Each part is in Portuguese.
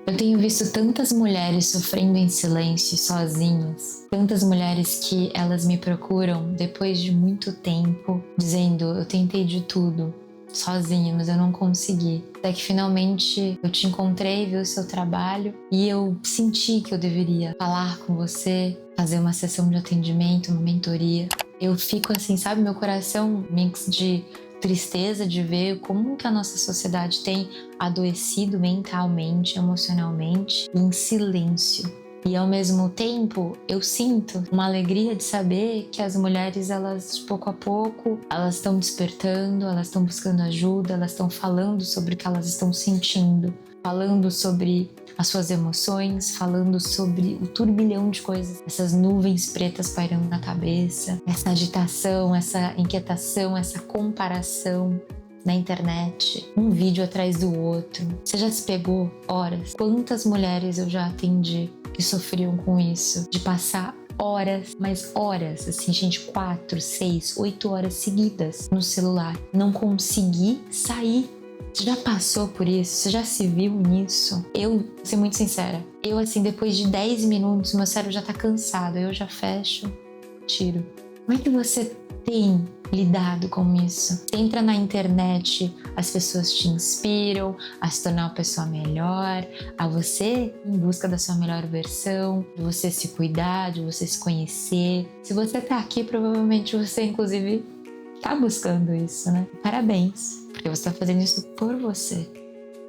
Eu tenho visto tantas mulheres sofrendo em silêncio, sozinhas. Tantas mulheres que elas me procuram depois de muito tempo, dizendo: eu tentei de tudo, sozinha, mas eu não consegui. Até que finalmente eu te encontrei, vi o seu trabalho e eu senti que eu deveria falar com você, fazer uma sessão de atendimento, uma mentoria. Eu fico assim, sabe, meu coração mix de tristeza de ver como que a nossa sociedade tem adoecido mentalmente, emocionalmente, em silêncio. E ao mesmo tempo, eu sinto uma alegria de saber que as mulheres, elas, pouco a pouco, elas estão despertando, elas estão buscando ajuda, elas estão falando sobre o que elas estão sentindo, falando sobre as suas emoções, falando sobre o turbilhão de coisas, essas nuvens pretas pairando na cabeça, essa agitação, essa inquietação, essa comparação na internet, um vídeo atrás do outro. Você já se pegou horas? Quantas mulheres eu já atendi que sofriam com isso, de passar horas, mas horas, assim, gente, 4, 6, 8 horas seguidas no celular, não conseguir sair. Você já passou por isso? Você já se viu nisso? Eu, vou ser muito sincera, eu assim, depois de 10 minutos, meu cérebro já tá cansado, eu já fecho, tiro. Como é que você tem lidado com isso? Você entra na internet, as pessoas te inspiram a se tornar uma pessoa melhor, a você em busca da sua melhor versão, de você se cuidar, de você se conhecer. Se você tá aqui, provavelmente você, inclusive, tá buscando isso, né? Parabéns, porque você tá fazendo isso por você.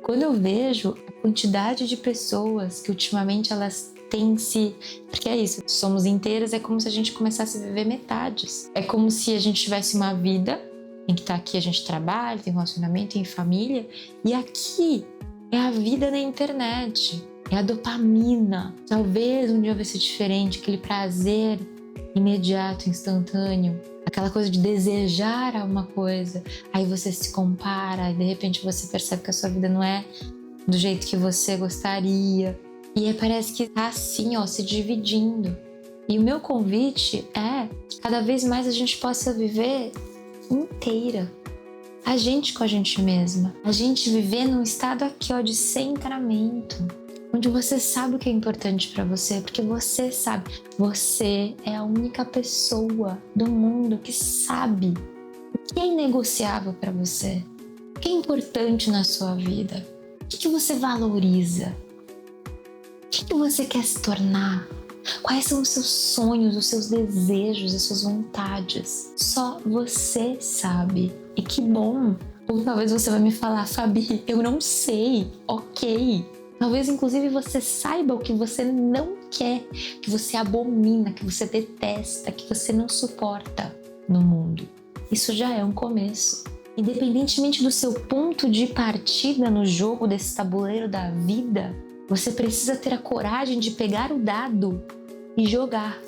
Quando eu vejo a quantidade de pessoas que ultimamente elas têm se... Porque é isso, somos inteiras, é como se a gente começasse a viver metades. É como se a gente tivesse uma vida em que tá aqui a gente trabalha, tem relacionamento, tem família, e aqui é a vida na internet, é a dopamina. Talvez um dia vai ser diferente, aquele prazer imediato, instantâneo, aquela coisa de desejar alguma coisa, aí você se compara e de repente você percebe que a sua vida não é do jeito que você gostaria, e aí parece que tá assim, ó, se dividindo. E o meu convite é que cada vez mais a gente possa viver inteira, a gente com a gente mesma, a gente viver num estado aqui, ó, de centramento, onde você sabe o que é importante pra você, porque você sabe, você é a única pessoa do mundo que sabe o que é inegociável pra você, o que é importante na sua vida, o que você valoriza, o que você quer se tornar, quais são os seus sonhos, os seus desejos, as suas vontades. Só você sabe. E que bom! Ou talvez você vai me falar: Fabi, eu não sei. Ok. Talvez, inclusive, você saiba o que você não quer, que você abomina, que você detesta, que você não suporta no mundo. Isso já é um começo. Independentemente do seu ponto de partida no jogo desse tabuleiro da vida, você precisa ter a coragem de pegar o dado e jogar.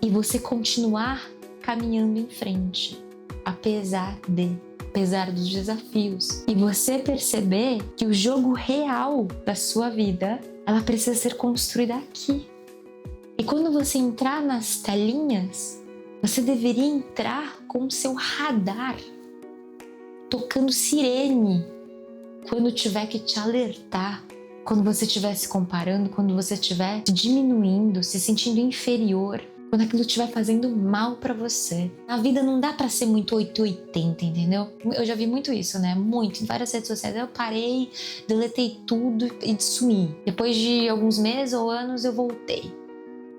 E você continuar caminhando em frente, apesar dos desafios. E você perceber que o jogo real da sua vida, ela precisa ser construída aqui. E quando você entrar nas telinhas, você deveria entrar com o seu radar tocando sirene quando tiver que te alertar, quando você estiver se comparando, quando você estiver se diminuindo, se sentindo inferior, quando aquilo estiver fazendo mal pra você. Na vida não dá pra ser muito 880, entendeu? Eu já vi muito isso, né? Muito, em várias redes sociais. Eu parei, deletei tudo e sumi. Depois de alguns meses ou anos eu voltei.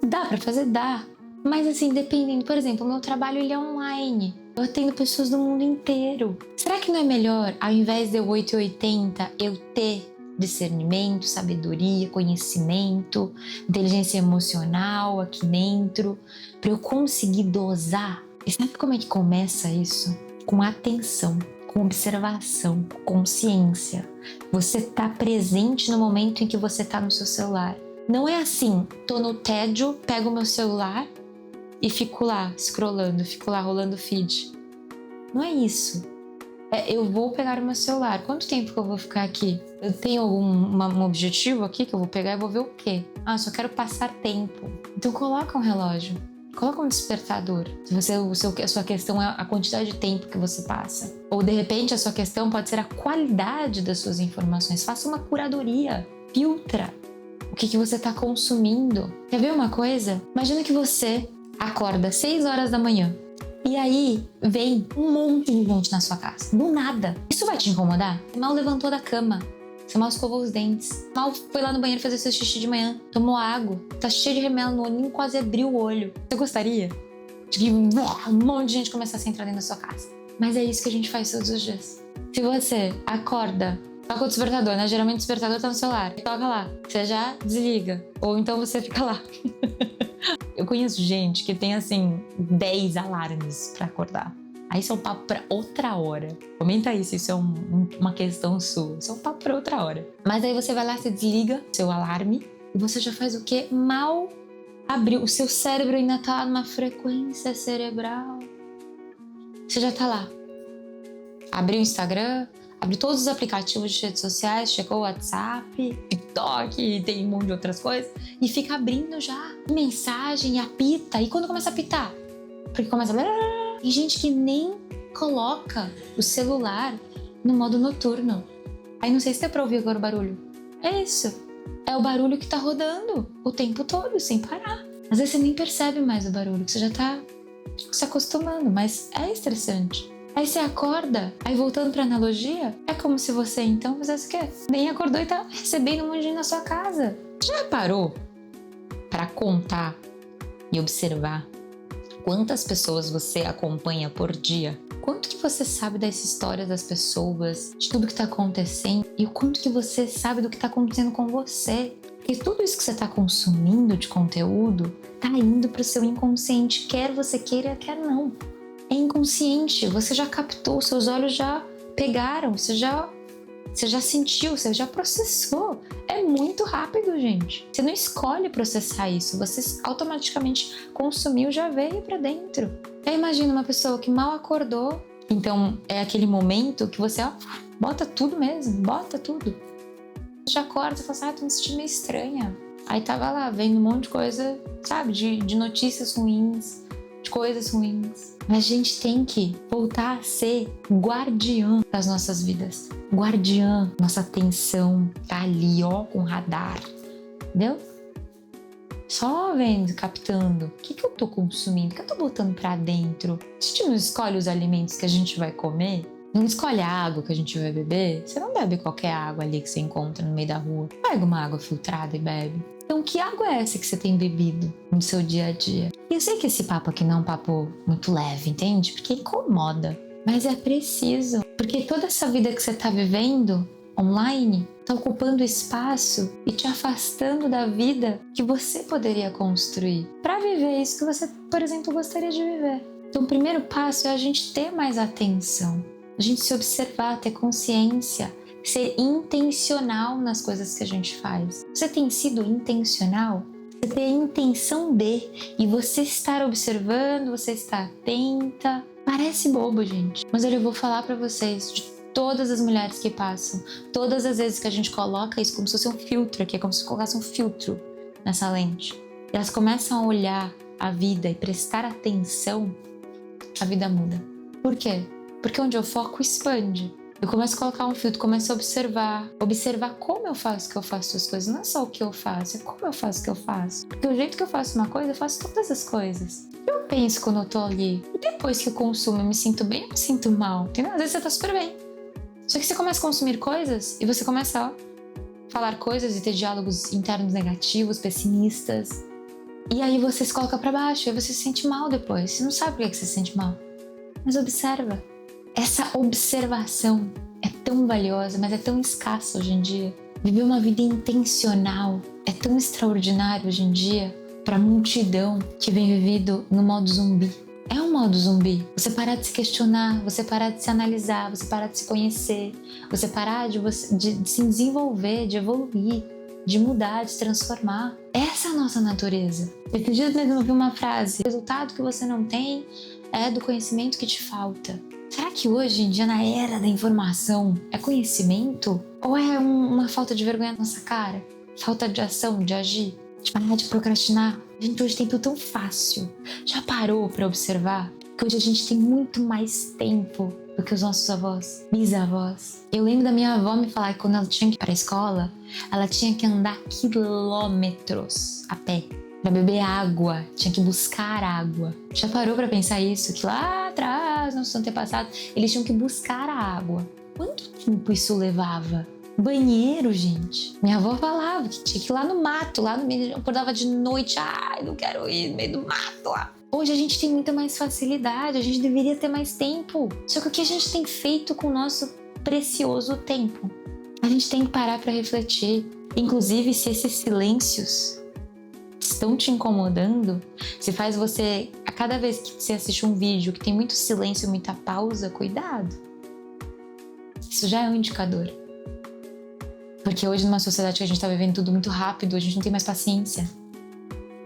Dá pra fazer? Dá. Mas assim, dependendo, por exemplo, o meu trabalho ele é online. Eu atendo pessoas do mundo inteiro. Será que não é melhor, ao invés de eu 880, eu ter discernimento, sabedoria, conhecimento, inteligência emocional aqui dentro, para eu conseguir dosar? E sabe como é que começa isso? Com atenção, com observação, com consciência. Você tá presente no momento em que você tá no seu celular. Não é assim, tô no tédio, pego o meu celular e fico lá scrollando, fico lá rolando feed. Não é isso. Eu vou pegar o meu celular. Quanto tempo que eu vou ficar aqui? Eu tenho um objetivo aqui que eu vou pegar e vou ver o quê? Ah, só quero passar tempo. Então coloca um relógio. Coloca um despertador. Se a sua questão é a quantidade de tempo que você passa. Ou de repente a sua questão pode ser a qualidade das suas informações. Faça uma curadoria. filtra o que você está consumindo. Quer ver uma coisa? Imagina que você acorda às 6 horas da manhã e aí vem um monte de gente na sua casa, do nada. Isso vai te incomodar? Você mal levantou da cama, você mal escovou os dentes, mal foi lá no banheiro fazer seu xixi de manhã, tomou água, tá cheio de remela no olhinho, quase abriu o olho. Você gostaria de que um monte de gente começasse a entrar dentro da sua casa? Mas é isso que a gente faz todos os dias. Se você acorda, toca o despertador, né? Geralmente o despertador tá no celular. Toca lá, você já desliga. Ou então você fica lá. Eu conheço gente que tem, assim, 10 alarmes pra acordar. Aí isso é um papo pra outra hora. Comenta aí se isso é uma questão sua. Isso é um papo pra outra hora. Mas aí você vai lá, você desliga seu alarme e você já faz o quê? Mal abriu. O seu cérebro ainda tá numa frequência cerebral. Você já tá lá. Abriu o Instagram, abriu todos os aplicativos de redes sociais, chegou o WhatsApp, TikTok, tem um monte de outras coisas, e fica abrindo já mensagem, apita. E quando começa a apitar? Porque começa a... Tem gente que nem coloca o celular no modo noturno. Aí não sei se dá pra ouvir agora o barulho. É isso. É o barulho que tá rodando o tempo todo, sem parar. Às vezes você nem percebe mais o barulho, que você já tá se acostumando, mas é estressante. Aí você acorda, aí voltando pra analogia, é como se você então fizesse o quê? Nem acordou e tá recebendo um monte de gente na sua casa. Já parou pra contar e observar quantas pessoas você acompanha por dia? Quanto que você sabe das histórias das pessoas, de tudo que tá acontecendo e o quanto que você sabe do que tá acontecendo com você? Porque tudo isso que você tá consumindo de conteúdo tá indo pro seu inconsciente, quer você queira, quer não. É inconsciente, você já captou, seus olhos já pegaram, você já sentiu, você já processou. É muito rápido, gente. Você não escolhe processar isso, você automaticamente consumiu, já veio pra dentro. Aí imagina uma pessoa que mal acordou, então é aquele momento que você bota tudo mesmo, bota tudo. Você já acorda, você fala assim, tô me sentindo meio estranha. Aí tava lá, vendo um monte de coisa, sabe, de notícias ruins, de coisas ruins. Mas a gente tem que voltar a ser guardiã das nossas vidas. Guardiã, nossa atenção tá ali, ó, com radar. Entendeu? Só vendo, captando. O que eu tô consumindo? O que eu tô botando pra dentro? Se a gente não escolhe os alimentos que a gente vai comer, não escolhe a água que a gente vai beber, você não bebe qualquer água ali que você encontra no meio da rua. Pega uma água filtrada e bebe. Então, que água é essa que você tem bebido no seu dia a dia? E eu sei que esse papo aqui não é um papo muito leve, entende? Porque incomoda. Mas é preciso. Porque toda essa vida que você tá vivendo online tá ocupando espaço e te afastando da vida que você poderia construir para viver isso que você, por exemplo, gostaria de viver. Então, o primeiro passo é a gente ter mais atenção, a gente se observar, ter consciência, ser intencional nas coisas que a gente faz. Você tem sido intencional? Você tem a intenção de, e você estar observando, você está atenta. Parece bobo, gente, mas eu vou falar para vocês de todas as mulheres que passam, todas as vezes que a gente coloca isso como se fosse um filtro aqui, é como se colocasse um filtro nessa lente. E elas começam a olhar a vida e prestar atenção, a vida muda. Por quê? Porque onde eu foco expande. Eu começo a colocar um filtro, começo a observar como eu faço as coisas. Não é só o que eu faço, é como eu faço o que eu faço. Porque o jeito que eu faço uma coisa, eu faço todas as coisas. Eu penso quando eu tô ali. E depois que eu consumo, eu me sinto bem ou me sinto mal? Entendeu? Às vezes você tá super bem. Só que você começa a consumir coisas e você começa a falar coisas e ter diálogos internos negativos, pessimistas. E aí você se coloca pra baixo, aí você se sente mal depois. Você não sabe por que você se sente mal. Mas observa. Essa observação é tão valiosa, mas é tão escassa hoje em dia. Viver uma vida intencional é tão extraordinário hoje em dia para a multidão que vem vivido no modo zumbi. É um modo zumbi. Você parar de se questionar, você parar de se analisar, você parar de se conhecer, você parar de se desenvolver, de evoluir, de mudar, de se transformar. Essa é a nossa natureza. Esses dias mesmo eu ouvi uma frase: o resultado que você não tem é do conhecimento que te falta. Será que hoje em dia, na era da informação, é conhecimento? Ou é uma falta de vergonha na nossa cara? Falta de ação, de agir? De parar de procrastinar? A gente hoje tem tudo tão fácil. Já parou para observar que hoje a gente tem muito mais tempo do que os nossos avós, bisavós. Eu lembro da minha avó me falar que quando ela tinha que ir para a escola, ela tinha que andar quilômetros a pé para beber água, tinha que buscar água. Já parou para pensar isso? Que lá atrás, nossos antepassados, eles tinham que buscar a água. Quanto tempo isso levava? Banheiro, gente. Minha avó falava que tinha que ir lá no mato, lá no meio, eu acordava de noite, ai, não quero ir no meio do mato lá. Hoje a gente tem muita mais facilidade, a gente deveria ter mais tempo. Só que o que a gente tem feito com o nosso precioso tempo? A gente tem que parar para refletir. Inclusive, se esses silêncios estão te incomodando, se faz você, a cada vez que você assiste um vídeo que tem muito silêncio, muita pausa, cuidado. Isso já é um indicador. Porque hoje, numa sociedade que a gente está vivendo tudo muito rápido, a gente não tem mais paciência.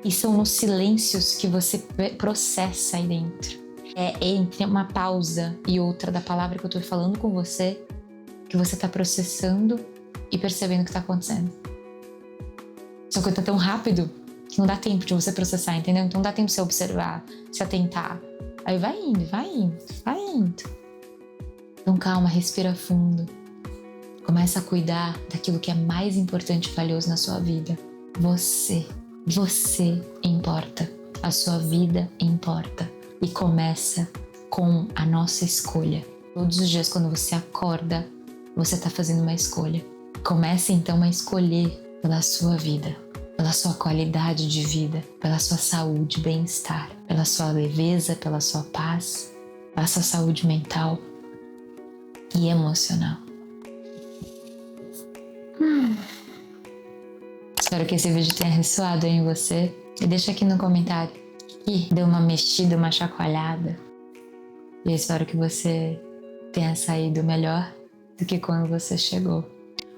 E são nos silêncios que você processa aí dentro. É entre uma pausa e outra da palavra que eu tô falando com você, que você tá processando e percebendo o que tá acontecendo. Só que tá tão rápido que não dá tempo de você processar, entendeu? Então não dá tempo de você observar, se atentar. Aí vai indo, vai indo, vai indo. Então calma, respira fundo. Começa a cuidar daquilo que é mais importante e valioso na sua vida. Você importa. A sua vida importa. E começa com a nossa escolha. Todos os dias quando você acorda, você está fazendo uma escolha. Comece então a escolher pela sua vida, pela sua qualidade de vida, pela sua saúde, bem-estar, pela sua leveza, pela sua paz, pela sua saúde mental e emocional. Espero que esse vídeo tenha ressoado em você. E deixa aqui no comentário que deu uma mexida, uma chacoalhada. E eu espero que você tenha saído melhor do que quando você chegou.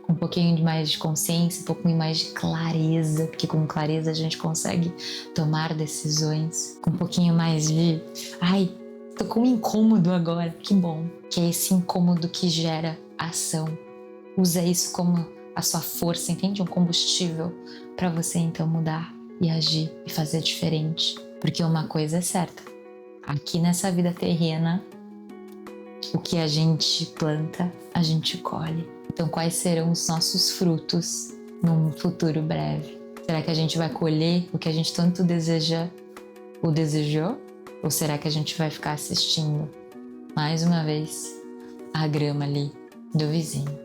Com um pouquinho mais de consciência, um pouquinho mais de clareza, porque com clareza a gente consegue tomar decisões. Com um pouquinho mais de... Ai, tô com um incômodo agora. Que bom. Que é esse incômodo que gera ação. Usa isso como a sua força, entende? Um combustível para você então mudar e agir e fazer diferente. Porque uma coisa é certa. Aqui nessa vida terrena, o que a gente planta, a gente colhe. Então, quais serão os nossos frutos num futuro breve? Será que a gente vai colher o que a gente tanto deseja ou desejou? Ou será que a gente vai ficar assistindo, mais uma vez, a grama ali do vizinho?